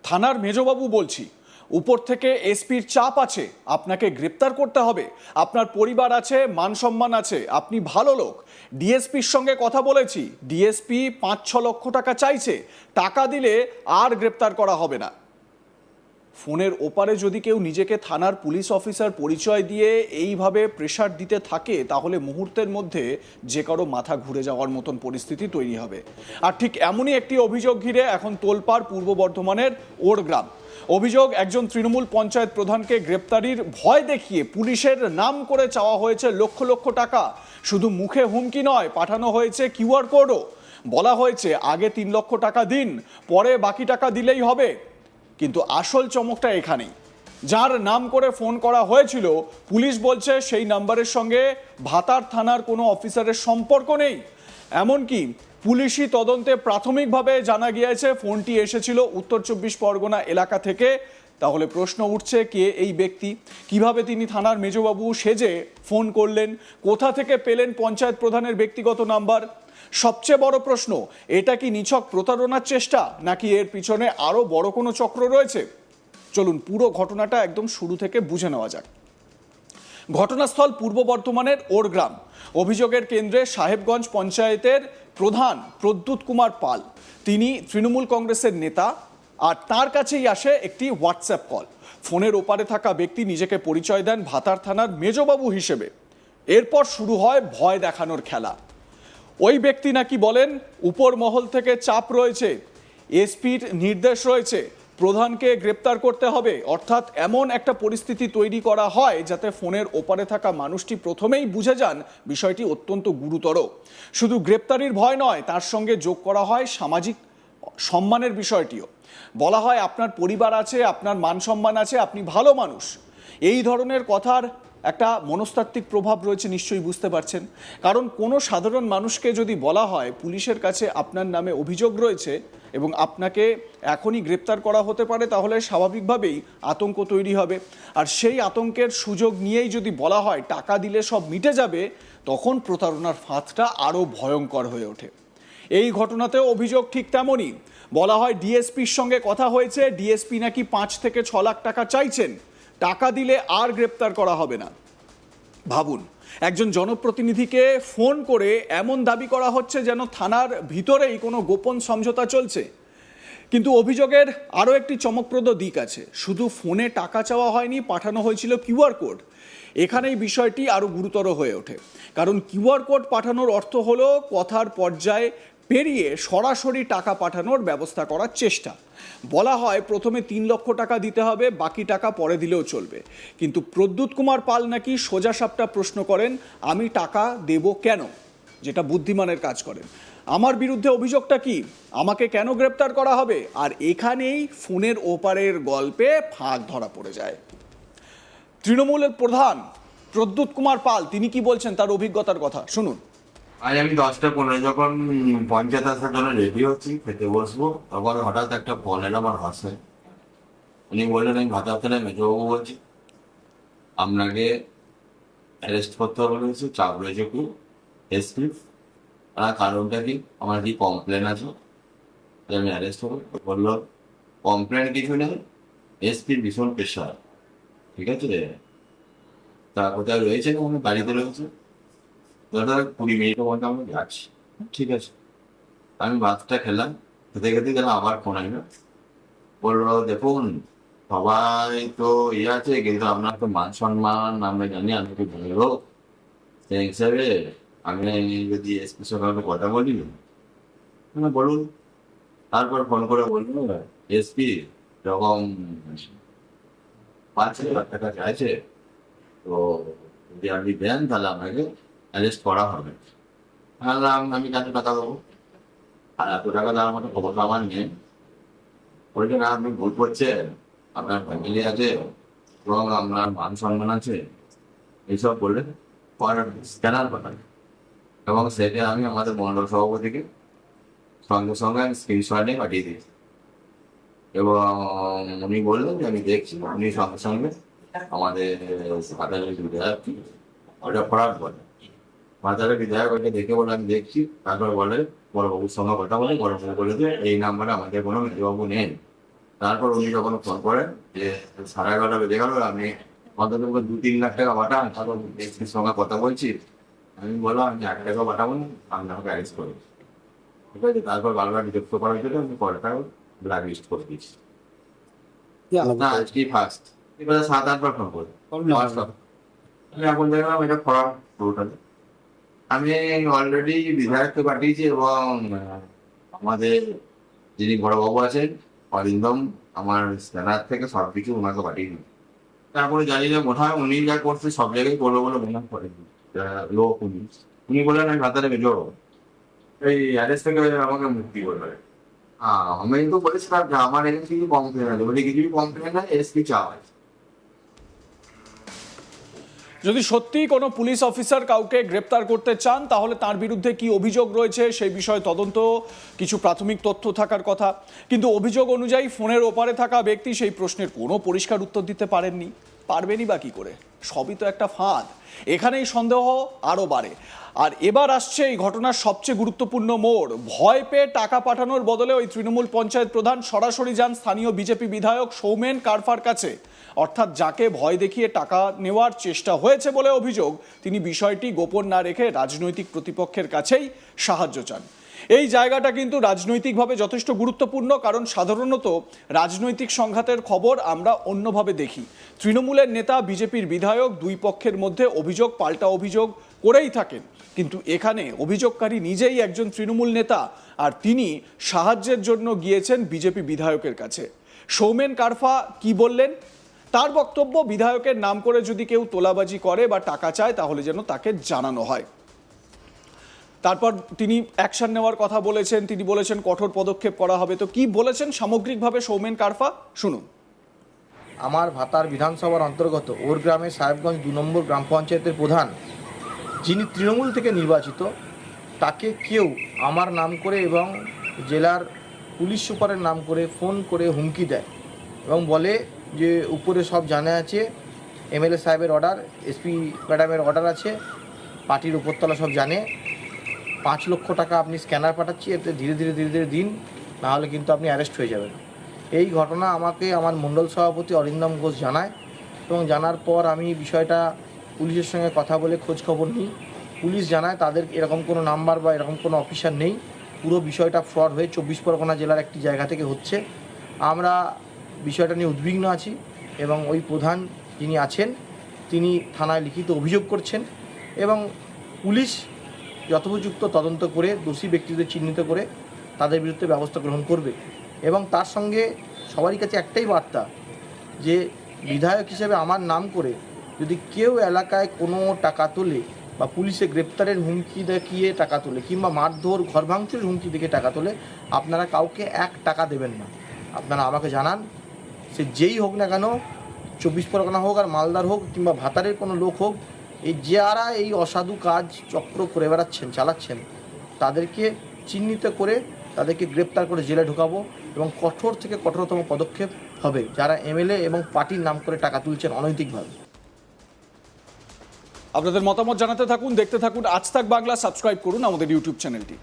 থানার মেজবাবু বলছি, উপর থেকে এসপির চাপ আছে, আপনাকে গ্রেপ্তার করতে হবে, আপনার পরিবার আছে, মান সম্মান আছে, আপনি ভালো লোক। ডিএসপির সঙ্গে কথা বলেছি, ডিএসপি 5-6 লক্ষ টাকা চাইছে, টাকা দিলে আর গ্রেপ্তার করা হবে না। ফোনের ওপারে যদি কেউ নিজেকে থানার পুলিশ অফিসার পরিচয় দিয়ে এইভাবে প্রেশার দিতে থাকে, তাহলে মুহূর্তের মধ্যে যে কারো মাথা ঘুরে যাওয়ার মতন পরিস্থিতি তৈরি হবে। আর ঠিক এমনই একটি অভিযোগ ঘিরে এখন তোলপাড় পূর্ব বর্ধমানের ওড়গ্রাম। অভিযোগ, একজন তৃণমূল পঞ্চায়েত প্রধানকে গ্রেপ্তারির ভয় দেখিয়ে পুলিশের নাম করে চাওয়া হয়েছে লক্ষ লক্ষ টাকা। শুধু মুখে হুমকি নয়, পাঠানো হয়েছে কিউআর কোডও। বলা হয়েছে আগে 3 লক্ষ টাকা দিন, পরে বাকি টাকা দিলেই হবে। কিন্তু আসল চমকটা এখানেই, যার নাম করে ফোন করা হয়েছিল, পুলিশ বলছে সেই নাম্বারের সঙ্গে ভাতার থানার কোনো অফিসারের সম্পর্ক নেই। এমনকি পুলিশি তদন্তে প্রাথমিকভাবে জানা গিয়েছে ফোনটি এসেছিল উত্তর 24 পরগনা এলাকা থেকে। তাহলে প্রশ্ন উঠছে, কে এই ব্যক্তি, কিভাবে তিনি থানার মেজবাবু সেজে ফোন করলেন, কোথা থেকে পেলেন পঞ্চায়েত প্রধানের ব্যক্তিগত নাম্বার? সবচেয়ে বড় প্রশ্ন, এটা কি নিছক প্রতারণার চেষ্টা, নাকি এর পিছনে আরো বড় কোনো চক্র রয়েছে? চলুন পুরো ঘটনাটা একদম শুরু থেকে বুঝে নেওয়া যাক। ঘটনাস্থল পূর্ব বর্ধমানের ওড়গ্রাম। অভিযোগের কেন্দ্রে সাহেবগঞ্জ পঞ্চায়েতের প্রধান প্রদ্যুৎ কুমার পাল। তিনি তৃণমূল কংগ্রেসের নেতা, আর তার কাছেই আসে একটি হোয়াটসঅ্যাপ কল। ফোনের ওপারে থাকা ব্যক্তি নিজেকে পরিচয় দেন ভাতার থানার মেজবাবু হিসেবে। এরপর শুরু হয় ভয় দেখানোর খেলা। ওই ব্যক্তি নাকি বলেন উপর মহল থেকে চাপ রয়েছে, এসপির নির্দেশ রয়েছে, প্রধানকে গ্রেপ্তার করতে হবে। অর্থাৎ এমন একটা পরিস্থিতি তৈরি করা হয় যাতে ফোনের ওপারে থাকা মানুষটি প্রথমেই বুঝে যান বিষয়টি অত্যন্ত গুরুতর। শুধু গ্রেপ্তারির ভয় নয়, তার সঙ্গে যোগ করা হয় সামাজিক সম্মানের বিষয়টিও। বলা হয় আপনার পরিবার আছে, আপনার মান সম্মান আছে, আপনি ভালো মানুষ। এই ধরনের কথার একটা মনস্তাত্ত্বিক প্রভাব রয়েছে, নিশ্চয়ই বুঝতে পারছেন। কারণ কোনো সাধারণ মানুষকে যদি বলা হয় পুলিশের কাছে আপনার নামে অভিযোগ রয়েছে এবং আপনাকে এখনই গ্রেপ্তার করা হতে পারে, তাহলে স্বাভাবিকভাবেই আতঙ্ক তৈরি হবে। আর সেই আতঙ্কের সুযোগ নিয়েই যদি বলা হয় টাকা দিলে সব মিটে যাবে, তখন প্রতারণার ফাঁদটা আরও ভয়ঙ্কর হয়ে ওঠে। এই ঘটনাতেও অভিযোগ ঠিক তেমনই। বলা হয় ডিএসপির সঙ্গে কথা হয়েছে, ডিএসপি নাকি 5 থেকে 6 লাখ টাকা চাইছেন, টাকা দিলে আর গ্রেপ্তার করা হবে না। ভাবুন, একজন জনপ্রতিনিধিকে ফোন করে এমন দাবি করা হচ্ছে যেন থানার ভিতরেই কোনো গোপন সমঝোতা চলছে। কিন্তু অভিযোগের আরও একটি চমকপ্রদ দিক আছে। শুধু ফোনে টাকা চাওয়া হয়নি, পাঠানো হয়েছিল কিউআর কোড। এখানেই বিষয়টি আরও গুরুতর হয়ে ওঠে, কারণ কিউআর কোড পাঠানোর অর্থ হলো কথার পর্যায়ে পেরিয়ে সরাসরি টাকা পাঠানোর ব্যবস্থা করার চেষ্টা। বলা হয় প্রথমে 3 লক্ষ টাকা দিতে হবে, বাকি টাকা পরে দিলেও চলবে। কিন্তু প্রদ্যুৎ কুমার পাল নাকি সোজাসাপটা প্রশ্ন করেন, আমি টাকা দেব কেন? যেটা বুদ্ধিমানের কাজ করেন। আমার বিরুদ্ধে অভিযোগটা কি, আমাকে কেন গ্রেপ্তার করা হবে? আর এখানেই ফোনের ওপারের গল্পে ফাঁক ধরা পড়ে যায়। তৃণমূলের প্রধান প্রদ্যুৎ কুমার পাল তিনি কি বলছেন তার অভিজ্ঞতার কথা শুনুন। আজ আমি 10টা 15 যখন পঞ্চায়েত আসার জন্য রেডি হচ্ছি, খেতে বসবো, তখন হঠাৎ একটা ফোন এলো আমার হাসে। উনি বললেন, আমি ভাতা থেকে মেজবাবু বলছি, আপনাকে অ্যারেস্ট করতে হবে বলেছে, চাপ রয়েছে খুব এসপি। আর কারণটা কি, আমার কি কমপ্লেন আছে যে আমি অ্যারেস্ট হবো? বললো কমপ্লেন কিছু নেই, এসপির ভীষণ প্রেশার। ঠিক আছে, তা কোথায় রয়েছে? আমি বাড়িতে রয়েছে, দাদা 20 মিনিটের মধ্যে আমি যাচ্ছি। ঠিক আছে, আমি ভাতটা খেলাম, খেতে খেতে গেলাম, আবার ফোন আসবে। বললো দেখুন, সবাই তো ইয়ে আছে, কিন্তু আপনার তো মান সম্মান আমরা জানি, আমি তো ভালো লোক, সেই হিসাবে আমি যদি এসপির সঙ্গে আমি কথা বলি। বলুন। তারপর ফোন করে বললো এসপি যখন 5 লাখ টাকা চাইছে, তো যদি আপনি দেন তাহলে আপনাকে অ্যারেস্ট করা হবে। আমি কেন টাকা দেবো? আর এত টাকা দেওয়ার মতো খবর আমার নেই। বলছে না, আপনি ভুল করছেন, আপনার ফ্যামিলি আছে এবং আপনার মান সম্মান আছে, এইসব বললে স্ক্যানার পাঠান। এবং সেটা আমি আমাদের মন্ডল সভাপতিকে সঙ্গে সঙ্গে আমি স্ক্রিনশট নিয়ে পাঠিয়ে দিয়েছি। এবং উনি বললেন যে আমি দেখছি। উনি সঙ্গে সঙ্গে আমাদের সাধারণ বিধায়ক ওটা ফরাট বলে, বাজারের বিধায়ক ওইটা দেখে বলে আমি দেখছি। তারপর বলে বড়বাবুর সঙ্গে কথা বলে, বড়বাবু বলে যে এই নাম্বারে আমাদের কোনো মেজবাবু নেই, তারপর উনি যখন ফোন করেন যে 11:30 বেজে গেল, আমি অন্তত 2-3 লাখ টাকা পাঠান, তারপর এসপির সঙ্গে কথা বলছি। আমি বললাম আমি 1 টাকা পাঠাবো না, আপনি আমাকে অ্যারেস্ট করুন। ঠিক আছে, তারপর বারবার বিরক্ত করার জন্য আমি পরেটা ব্ল্যাক লিস্ট করে দিয়েছি। না, আজকেই ফার্স্ট। এবারে 7-8 বার ফোন করি। আমি এখন দেখলাম এটা ফ্রড টোটাল। আমি অলরেডি বিধায়ককে পাঠিয়েছি এবং আমাদের যিনি বড়বাবু আছেন অরিন্দম, আমার স্ক্যানার থেকে সব কিছু ওনাকে পাঠিয়ে দিই। তারপরে জানি না কোথায় উনি যা করছে সব জায়গায় করবো বলে মনে করেন লোক উনি বললেন আমি ভাতারে বেজো এই অ্যারেস্ট থেকে আমাকে মুক্তি করবে। আমি তো বলেছিলাম যে আমার এখানে কিছু কমপ্লেন আছে, বলে কিছু কমপ্লেন আছে এসপি চাওয়া আছে। যদি সত্যি কোনো পুলিশ অফিসার কাউকে গ্রেপ্তার করতে চান তাহলে তার বিরুদ্ধে কি অভিযোগ রয়েছে সেই বিষয়ে তদন্ত, কিছু প্রাথমিক তথ্য থাকার কথা। কিন্তু অভিযোগ অনুযায়ী ফোনের ওপারে থাকা ব্যক্তি সেই প্রশ্নের কোনো পরিষ্কার উত্তর দিতে পারেননি। পারবেনই বা কী করে? সবই তো একটা ফাঁদ। এখানেই সন্দেহ আরও বাড়ে। আর এবার আসছে এই ঘটনার সবচেয়ে গুরুত্বপূর্ণ মোড়। ভয় পেয়ে টাকা পাঠানোর বদলে ওই তৃণমূল পঞ্চায়েত প্রধান সরাসরি যান স্থানীয় বিজেপি বিধায়ক সৌমেন কারফার কাছে। অর্থাৎ যাকে ভয় দেখিয়ে টাকা নেওয়ার চেষ্টা হয়েছে বলে অভিযোগ, তিনি বিষয়টি গোপন না রেখে রাজনৈতিক প্রতিপক্ষের কাছেই সাহায্য চান। এই জায়গাটা কিন্তু রাজনৈতিকভাবে যথেষ্ট গুরুত্বপূর্ণ, কারণ সাধারণত রাজনৈতিক সংঘাতের খবর আমরা অন্যভাবে দেখি। তৃণমূলের নেতা, বিজেপির বিধায়ক, দুই পক্ষের মধ্যে অভিযোগ পাল্টা অভিযোগ করেই থাকেন। কিন্তু এখানে অভিযোগকারী নিজেই একজন তৃণমূল নেতা, আর তিনি সাহায্যের জন্য গিয়েছেন বিজেপি বিধায়কের কাছে। সৌমেন কারফা কি বললেন? তার বক্তব্য, বিধায়কের নাম করে যদি কেউ তোলাবাজি করে বা টাকা চায় তাহলে যেন তাকে জানানো হয়। তারপর তিনি অ্যাকশন নেওয়ার কথা বলেছেন, তিনি বলেছেন কঠোর পদক্ষেপ করা হবে। তো কি বলেছেন সামগ্রিকভাবে সৌমেন কারফা, শুনুন। আমার ভাতার বিধানসভার অন্তর্গত ওর গ্রামের সাহেবগঞ্জ 2 নম্বর গ্রাম পঞ্চায়েতের প্রধান, যিনি তৃণমূল থেকে নির্বাচিত, তাকে কেউ আমার নাম করে এবং জেলার পুলিশ সুপারের নাম করে ফোন করে হুমকি দেয় এবং বলে যে উপরে সব জানা আছে, এমএলএ সাহেবের অর্ডার, এসপি ম্যাডামের অর্ডার আছে, পার্টির উপরতলা সব জানে, 5 লক্ষ টাকা আপনি স্ক্যানার পাঠাচ্ছি, এতে ধীরে ধীরে দিন, নাহলে কিন্তু আপনি অ্যারেস্ট হয়ে যাবেন। এই ঘটনা আমাকে আমার মণ্ডল সভাপতি অরিন্দম ঘোষ জানায় এবং জানার পর আমি বিষয়টা পুলিশের সঙ্গে কথা বলে খোঁজ খবর নিই। পুলিশ জানায় তাদের এরকম কোনো নাম্বার বা এরকম কোনো অফিসার নেই, পুরো বিষয়টা ফ্রড হয়ে 24 পরগনা জেলার একটি জায়গা থেকে হচ্ছে। আমরা বিষয়টা নিয়ে উদ্বিগ্ন আছি এবং ওই প্রধান যিনি আছেন তিনি থানায় লিখিত অভিযোগ করছেন এবং পুলিশ যথোপযুক্ত তদন্ত করে দোষী ব্যক্তিদের চিহ্নিত করে তাদের বিরুদ্ধে ব্যবস্থা গ্রহণ করবে। এবং তার সঙ্গে সবারই কাছে একটাই বার্তা, যে বিধায়ক হিসেবে আমার নাম করে যদি কেউ এলাকায় কোনো টাকা তোলে বা পুলিশে গ্রেপ্তারের হুমকি দেখিয়ে টাকা তোলে কিংবা মারধর, ঘর ভাঙচুরের হুমকি দেখে টাকা তোলে, আপনারা কাউকে 1 টাকা দেবেন না। আপনারা আমাকে জানান, সে যেই হোক না কেন, 24 পরগনা হোক আর মালদার হোক কিংবা ভাতারের কোনো লোক হোক, এই যারা এই অসাধু কাজ চক্র করে বেড়াচ্ছেন, চালাচ্ছেন, তাদেরকে চিহ্নিত করে তাদেরকে গ্রেপ্তার করে জেলে ঢোকাবো এবং কঠোর থেকে কঠোরতম পদক্ষেপ হবে যারা এমএলএ এবং পার্টির নাম করে টাকা তুলছেন অনৈতিকভাবে। আপনাদের মতামত জানাতে থাকুন, দেখতে থাকুন আজ তাক বাংলা, সাবস্ক্রাইব করুন আমাদের ইউটিউব চ্যানেলটি।